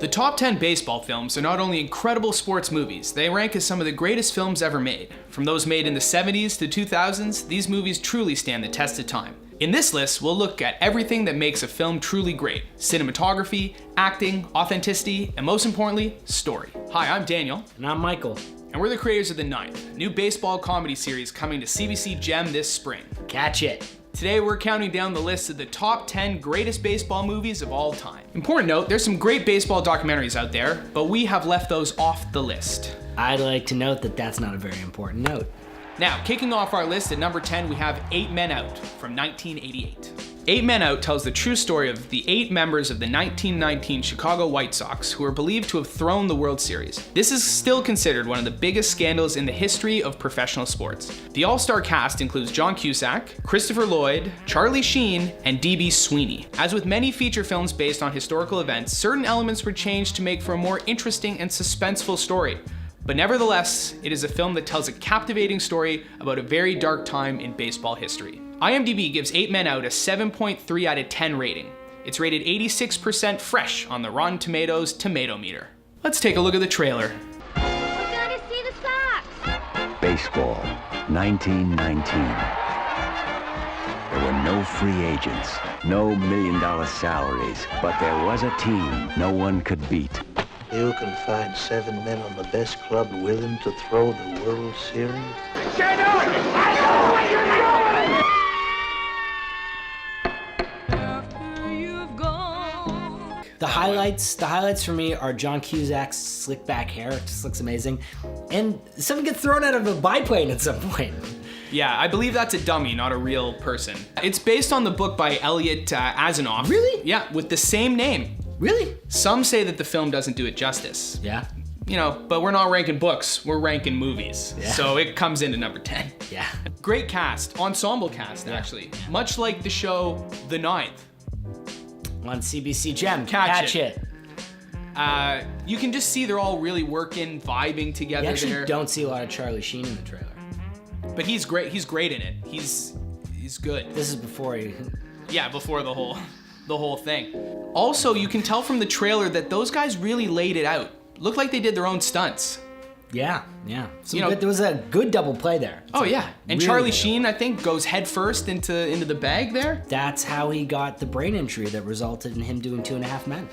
The top 10 baseball films are not only incredible sports movies, they rank as some of the greatest films ever made. From those made in the 70s to 2000s, these movies truly stand the test of time. In this list, we'll look at everything that makes a film truly great. Cinematography, acting, authenticity, and most importantly, story. Hi, I'm Daniel. And I'm Michael. And we're the creators of The Ninth, a new baseball comedy series coming to CBC Gem this spring. Catch it. Today we're counting down the list of the top 10 greatest baseball movies of all time. Important note, there's some great baseball documentaries out there, but we have left those off the list. I'd like to note that that's not a very important note. Now, kicking off our list at number 10, we have 8 Men Out from 1988. 8 Men Out tells the true story of the 8 members of the 1919 Chicago White Sox who are believed to have thrown the World Series. This is still considered one of the biggest scandals in the history of professional sports. The all-star cast includes John Cusack, Christopher Lloyd, Charlie Sheen, and D.B. Sweeney. As with many feature films based on historical events, certain elements were changed to make for a more interesting and suspenseful story. But nevertheless, it is a film that tells a captivating story about a very dark time in baseball history. IMDb gives 8 Men Out a 7.3 out of 10 rating. It's rated 86% fresh on the Rotten Tomatoes tomato meter. Let's take a look at the trailer. We're gonna see the Sox! Baseball, 1919. There were no free agents, no million-dollar salaries, but there was a team no one could beat. You can find 7 men on the best club willing to throw the World Series? I know what you're doing! The highlights for me are John Cusack's slick back hair, it just looks amazing. And someone gets thrown out of a biplane at some point. Yeah, I believe that's a dummy, not a real person. It's based on the book by Elliot Asimov. Really? Yeah, with the same name. Really? Some say that the film doesn't do it justice. Yeah. You know, but we're not ranking books, we're ranking movies. Yeah. So it comes into number 10. Yeah. Great cast, ensemble cast actually. Much like the show The Ninth. On CBC Gem, Catch it. You can just see they're all really working, vibing together You actually there. don't see a lot of Charlie Sheen in the trailer. But he's great in it. He's good. This is before he... Yeah, before the whole thing. Also, you can tell from the trailer that those guys really laid it out. Looked like they did their own stunts. Yeah. You know, there was a good double play there. Oh yeah, and really Charlie good. Sheen, I think, goes head first into the bag there. That's how he got the brain injury that resulted in him doing 2.5 Men.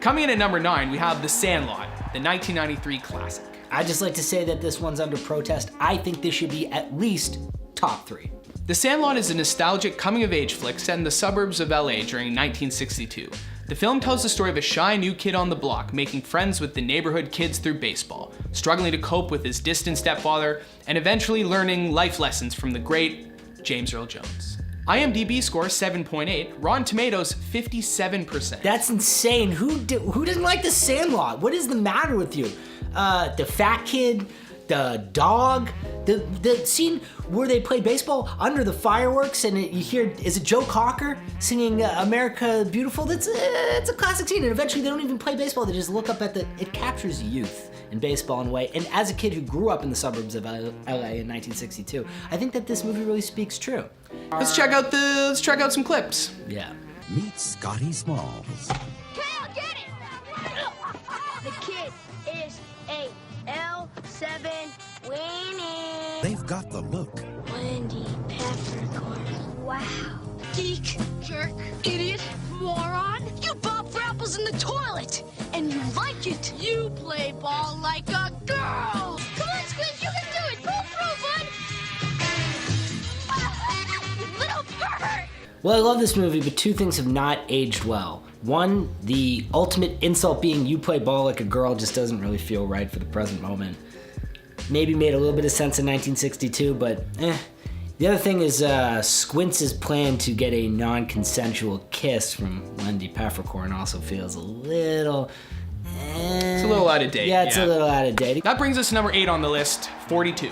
Coming in at number 9, we have The Sandlot, the 1993 classic. I'd just like to say that this one's under protest. I think this should be at least top 3. The Sandlot is a nostalgic coming-of-age flick set in the suburbs of LA during 1962. The film tells the story of a shy new kid on the block making friends with the neighborhood kids through baseball, struggling to cope with his distant stepfather, and eventually learning life lessons from the great James Earl Jones. IMDb score 7.8, Rotten Tomatoes 57%. That's insane. Who doesn't like The Sandlot? What is the matter with you? The fat kid, the dog, the scene where they play baseball under the fireworks and you hear, is it Joe Cocker singing America Beautiful? It's a classic scene, and eventually they don't even play baseball, they just look up at it captures youth in baseball in a way. And as a kid who grew up in the suburbs of LA in 1962, I think that this movie really speaks true. Let's check out some clips. Yeah. Meet Scotty Smalls. Kale, get it! The kid is a L7 winning. They've got the look. Wendy Peppercorn. Wow. Geek, jerk, idiot, moron. You bob for apples in the toilet, and you like it. You play ball like a girl. Come on, Squid, you can do it. Pull through, bud. You little pervert. Well, I love this movie, but 2 things have not aged well. One, the ultimate insult being you play ball like a girl just doesn't really feel right for the present moment. Maybe made a little bit of sense in 1962, but The other thing is Squints' plan to get a non-consensual kiss from Wendy Peppercorn also feels a little... It's a little out of date. Yeah, it's a little out of date. That brings us to number 8 on the list, 42.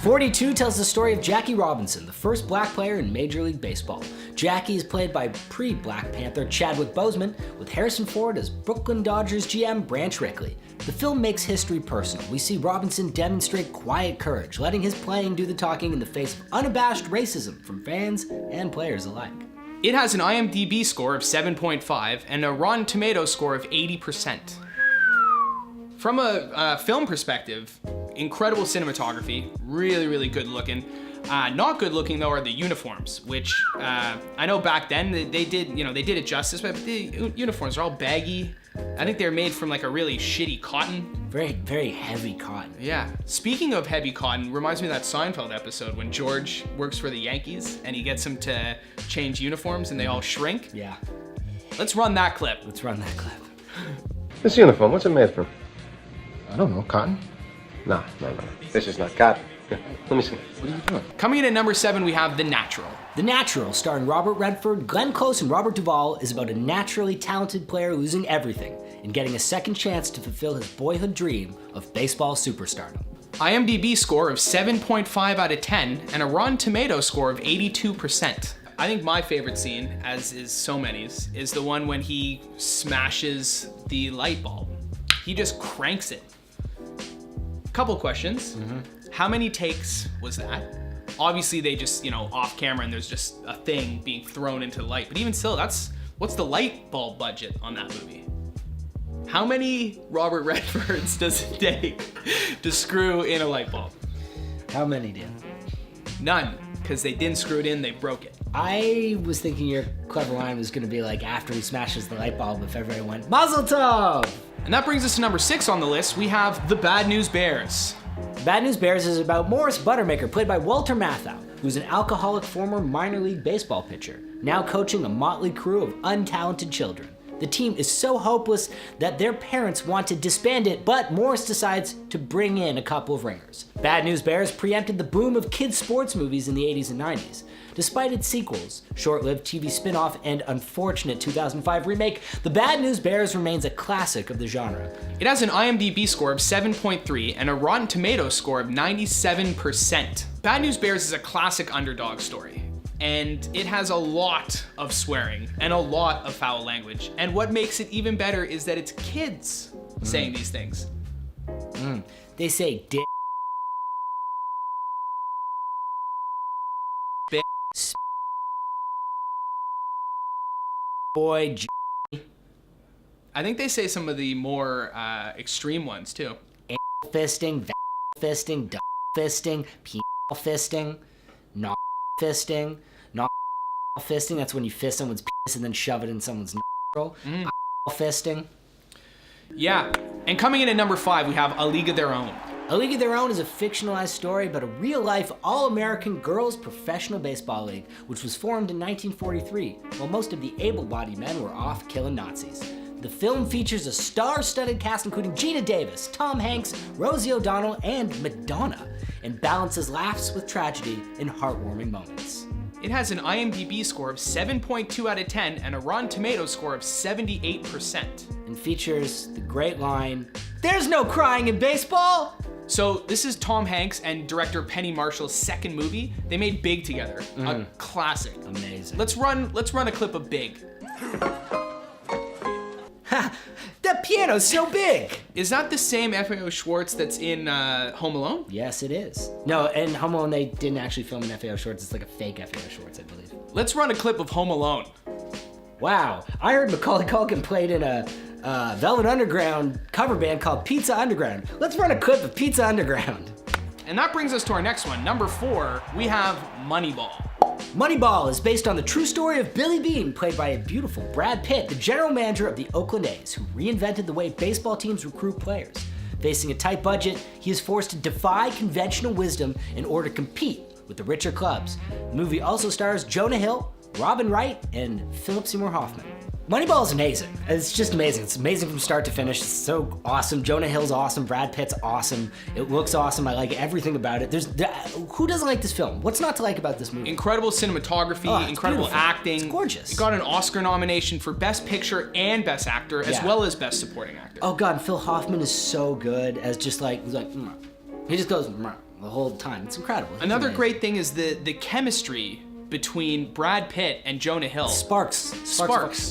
42 tells the story of Jackie Robinson, the first black player in Major League Baseball. Jackie is played by pre-Black Panther Chadwick Boseman, with Harrison Ford as Brooklyn Dodgers GM Branch Rickey. The film makes history personal. We see Robinson demonstrate quiet courage, letting his playing do the talking in the face of unabashed racism from fans and players alike. It has an IMDb score of 7.5 and a Rotten Tomatoes score of 80%. From a film perspective, incredible cinematography, really, really good looking. Not good looking though are the uniforms, which I know back then they did it justice, but the uniforms are all baggy. I think they're made from like a really shitty cotton. Very, very heavy cotton. Yeah. Speaking of heavy cotton, reminds me of that Seinfeld episode when George works for the Yankees and he gets them to change uniforms and they all shrink. Yeah. Let's run that clip. Let's run that clip. This uniform, what's it made from? I don't know, cotton? No. This is not cotton. Here, let me see. What are you doing? Coming in at number 7, we have The Natural. The Natural, starring Robert Redford, Glenn Close, and Robert Duvall, is about a naturally talented player losing everything and getting a second chance to fulfill his boyhood dream of baseball superstardom. IMDb score of 7.5 out of 10 and a Rotten Tomatoes score of 82%. I think my favorite scene, as is so many's, is the one when he smashes the light bulb. He just cranks it. Couple questions. How many takes was that? Obviously they just, off camera and there's just a thing being thrown into the light. But even still, what's the light bulb budget on that movie? How many Robert Redfords does it take to screw in a light bulb? How many did? None, because they didn't screw it in, they broke it. I was thinking your clever line was going to be like after he smashes the light bulb, if everybody went, Mazel Tov! And that brings us to number 6 on the list. We have The Bad News Bears. Bad News Bears is about Morris Buttermaker, played by Walter Matthau, who's an alcoholic former minor league baseball pitcher, now coaching a motley crew of untalented children. The team is so hopeless that their parents want to disband it, but Morris decides to bring in a couple of ringers. Bad News Bears preempted the boom of kids' sports movies in the 80s and 90s. Despite its sequels, short-lived TV spin-off, and unfortunate 2005 remake, The Bad News Bears remains a classic of the genre. It has an IMDb score of 7.3 and a Rotten Tomatoes score of 97%. Bad News Bears is a classic underdog story, and it has a lot of swearing and a lot of foul language. And what makes it even better is that it's kids saying these things. They say dick, boy, I think they say some of the more extreme ones too. fisting, fisting, fisting, fisting, not fisting, not fisting. That's when you fist someone's penis and then shove it in someone's nostril. Fisting. Yeah, and coming in at number 5, we have A League of Their Own. A League of Their Own is a fictionalized story about a real-life, all-American girls' professional baseball league, which was formed in 1943, while most of the able-bodied men were off killing Nazis. The film features a star-studded cast including Gina Davis, Tom Hanks, Rosie O'Donnell, and Madonna, and balances laughs with tragedy in heartwarming moments. It has an IMDb score of 7.2 out of 10 and a Rotten Tomatoes score of 78%. And features the great line, "There's no crying in baseball!" So this is Tom Hanks and director Penny Marshall's second movie. They made Big together, a classic. Amazing. Let's run a clip of Big. Ha! That piano's so big! Is that the same FAO Schwartz that's in Home Alone? Yes, it is. No, in Home Alone, they didn't actually film an FAO Schwartz. It's like a fake FAO Schwartz, I believe. Let's run a clip of Home Alone. Wow, I heard Macaulay Culkin played in a Velvet Underground cover band called Pizza Underground. Let's run a clip of Pizza Underground. And that brings us to our next one. Number 4, we have Moneyball. Moneyball is based on the true story of Billy Beane, played by a beautiful Brad Pitt, the general manager of the Oakland A's, who reinvented the way baseball teams recruit players. Facing a tight budget, he is forced to defy conventional wisdom in order to compete with the richer clubs. The movie also stars Jonah Hill, Robin Wright, and Philip Seymour Hoffman. Moneyball is amazing. It's just amazing. It's amazing from start to finish. It's so awesome. Jonah Hill's awesome. Brad Pitt's awesome. It looks awesome. I like everything about it. Who doesn't like this film? What's not to like about this movie? Incredible cinematography, incredible beautiful. acting. It's gorgeous. It got an Oscar nomination for Best Picture and Best Actor, as well as Best Supporting Actor. Oh God, Phil Hoffman is so good as just like, he's like, he just goes the whole time. It's incredible. Another great thing is the chemistry between Brad Pitt and Jonah Hill. Sparks.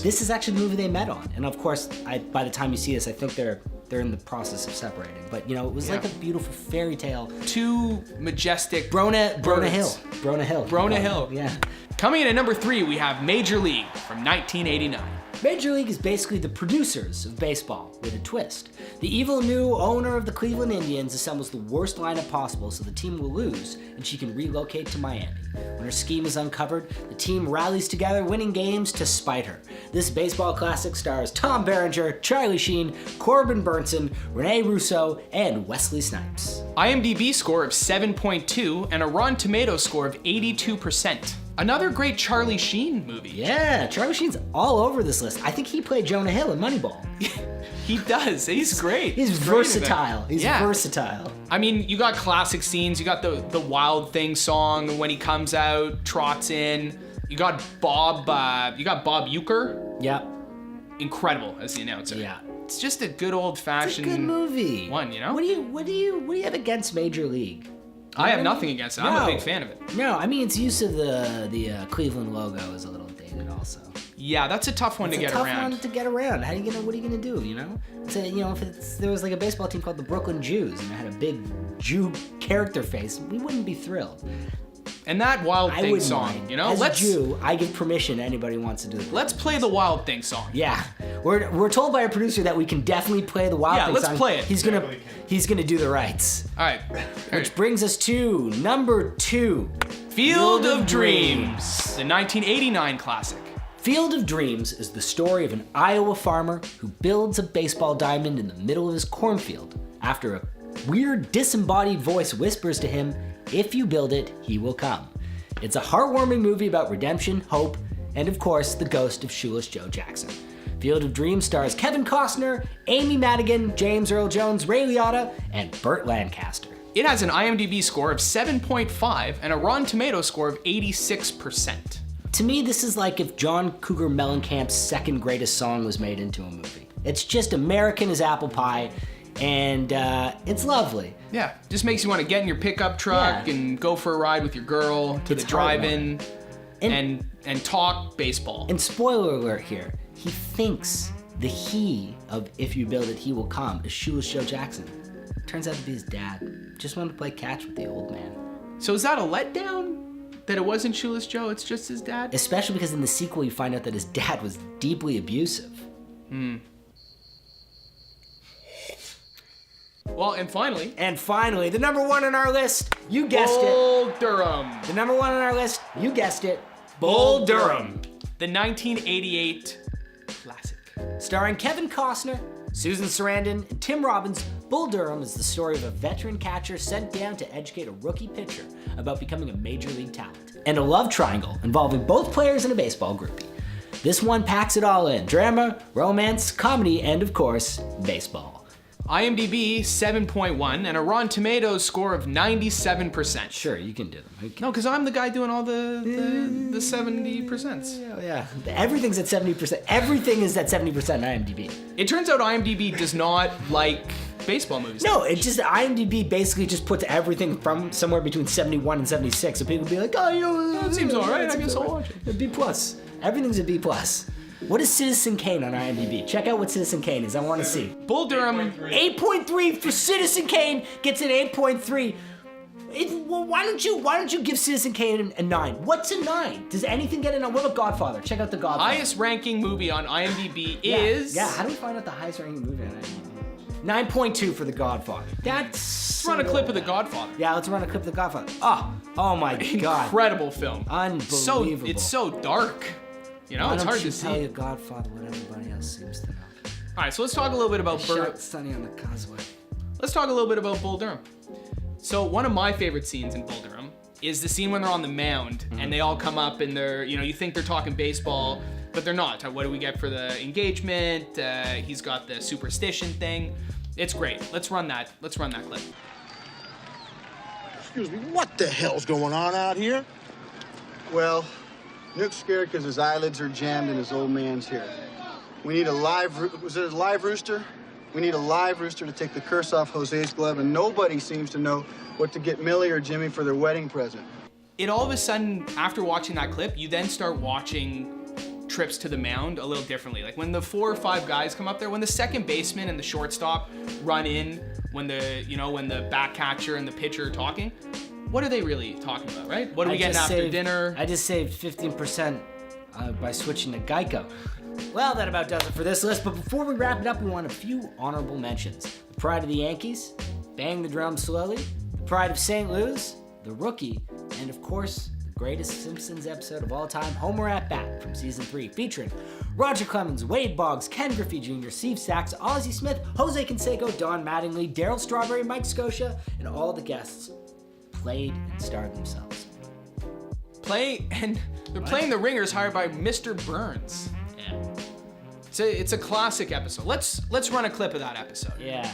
This is actually the movie they met on, and of course, by the time you see this, I think they're in the process of separating. But it was like a beautiful fairy tale. Two majestic Brona Hill. Yeah. Coming in at number 3, we have Major League from 1989. Major League is basically the producers of baseball, with a twist. The evil new owner of the Cleveland Indians assembles the worst lineup possible so the team will lose and she can relocate to Miami. When her scheme is uncovered, the team rallies together, winning games to spite her. This baseball classic stars Tom Berenger, Charlie Sheen, Corbin Burnson, Rene Russo, and Wesley Snipes. IMDb score of 7.2 and a Rotten Tomatoes score of 82%. Another great Charlie Sheen movie. Yeah, Charlie Sheen's all over this list. I think he played Jonah Hill in Moneyball. He does. He's great. He's versatile. He's Yeah. versatile. I mean, you got classic scenes. You got the Wild Thing song when he comes out, trots in. You got Bob Uecker. Yep. Incredible as the announcer. Yeah. It's just a good It's old-fashioned a good movie. one, you know? What do you have against Major League? I have nothing against it. I'm a big fan of it. No, I mean its use of the Cleveland logo is a little dated also. Yeah, that's a tough one to get It's a tough around. one to get around. What are you gonna do? You know, if there was like a baseball team called the Brooklyn Jews and it had a big Jew character face, we wouldn't be thrilled. And that Wild I Thing wouldn't song, mind. you know? As a Jew, I give permission to anybody who wants to do it. Let's play the Wild Thing song. Yeah, we're told by our producer that we can definitely play the Wild Thing let's song. play it. He's gonna do the rights. All right. Which brings us to number 2. Field of Dreams, the 1989 classic. Field of Dreams is the story of an Iowa farmer who builds a baseball diamond in the middle of his cornfield after a weird disembodied voice whispers to him, "If you build it, he will come." It's a heartwarming movie about redemption, hope, and of course, the ghost of Shoeless Joe Jackson. Field of Dreams stars Kevin Costner, Amy Madigan, James Earl Jones, Ray Liotta, and Burt Lancaster. It has an IMDb score of 7.5 and a Rotten Tomatoes score of 86%. To me, this is like if John Cougar Mellencamp's second greatest song was made into a movie. It's just American as apple pie, and it's lovely. Yeah, just makes you want to get in your pickup truck Yeah. and go for a ride with your girl to It's the drive-in And- and talk baseball. And spoiler alert here, he thinks the he of "If you build it, he will come" is Shoeless Joe Jackson. Turns out to be his dad. Just wanted to play catch with the old man. So is that a letdown? That it wasn't Shoeless Joe, it's just his dad? Especially because in the sequel you find out that his dad was deeply abusive. Well, and finally, the number 1 on our list, you guessed it. Bull Durham. The number 1 on our list, you guessed it, Bull Durham. The 1988 classic. Starring Kevin Costner, Susan Sarandon, and Tim Robbins, Bull Durham is the story of a veteran catcher sent down to educate a rookie pitcher about becoming a major league talent, and a love triangle involving both players in a baseball groupie. This one packs it all in: drama, romance, comedy, and of course, baseball. IMDb 7.1 and a Rotten Tomatoes score of 97%. Sure, you can do them. No, because I'm the guy doing all the 70%. Yeah, everything's at 70%. Everything is at 70% on IMDb. It turns out IMDb does not like baseball movies. No, it just IMDb basically just puts everything from somewhere between 71 and 76, so people be like, oh, you know, That seems all right. I guess I'll all watch A B plus. Everything's a B plus. What is Citizen Kane on IMDb? Check out what Citizen Kane is. I want to see. Bull Durham. 8.3 for Citizen Kane gets an 8.3. Why don't you give Citizen Kane a 9? What's a 9? Does anything get a 9? What about Godfather? Check out The Godfather. Highest ranking movie on IMDb is. Yeah, how do we find out the highest ranking movie on IMDb? 9.2 for The Godfather. Let's run a clip of The Godfather. Yeah, let's run a clip of The Godfather. Oh my God. Incredible film. Unbelievable. It's so dark. You know, Why it's don't hard you to tell see. your Godfather what everybody else seems to know? All right, so let's talk a little bit about Shot Sonny on the causeway. Let's talk a little bit about Bull Durham. So one of my favorite scenes in Bull Durham is the scene when they're on the mound and they all come up and they're, you think they're talking baseball, but they're not. What do we get for the engagement? He's got the superstition thing. It's great. Let's run that clip. Excuse me, what the hell's going on out here? Well, Nook's scared because his eyelids are jammed and his old man's here. We need a live, was it a live rooster? We need a live rooster to take the curse off Jose's glove, and nobody seems to know what to get Millie or Jimmy for their wedding present. It all of a sudden, after watching that clip, you then start watching trips to the mound a little differently. Like when the 4 or 5 guys come up there, when the second baseman and the shortstop run in, when the back catcher and the pitcher are talking, what are they really talking about, right? What are we getting after dinner? I just saved 15% by switching to Geico. Well, that about does it for this list, but before we wrap it up, we want a few honorable mentions. The Pride of the Yankees, Bang the Drum Slowly, The Pride of St. Louis, The Rookie, and of course, the greatest Simpsons episode of all time, Homer at Bat from season 3, featuring Roger Clemens, Wade Boggs, Ken Griffey Jr., Steve Sachs, Ozzie Smith, Jose Canseco, Don Mattingly, Daryl Strawberry, Mike Scotia, and all the guests played and starred themselves. They're playing the ringers hired by Mr. Burns. Yeah. It's a classic episode. Let's run a clip of that episode. Yeah.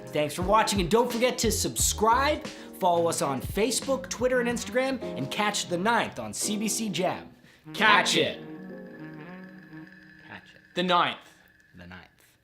Thanks for watching, and don't forget to subscribe, follow us on Facebook, Twitter, and Instagram, and catch the 9th on CBC Jam. Catch it. The 9th.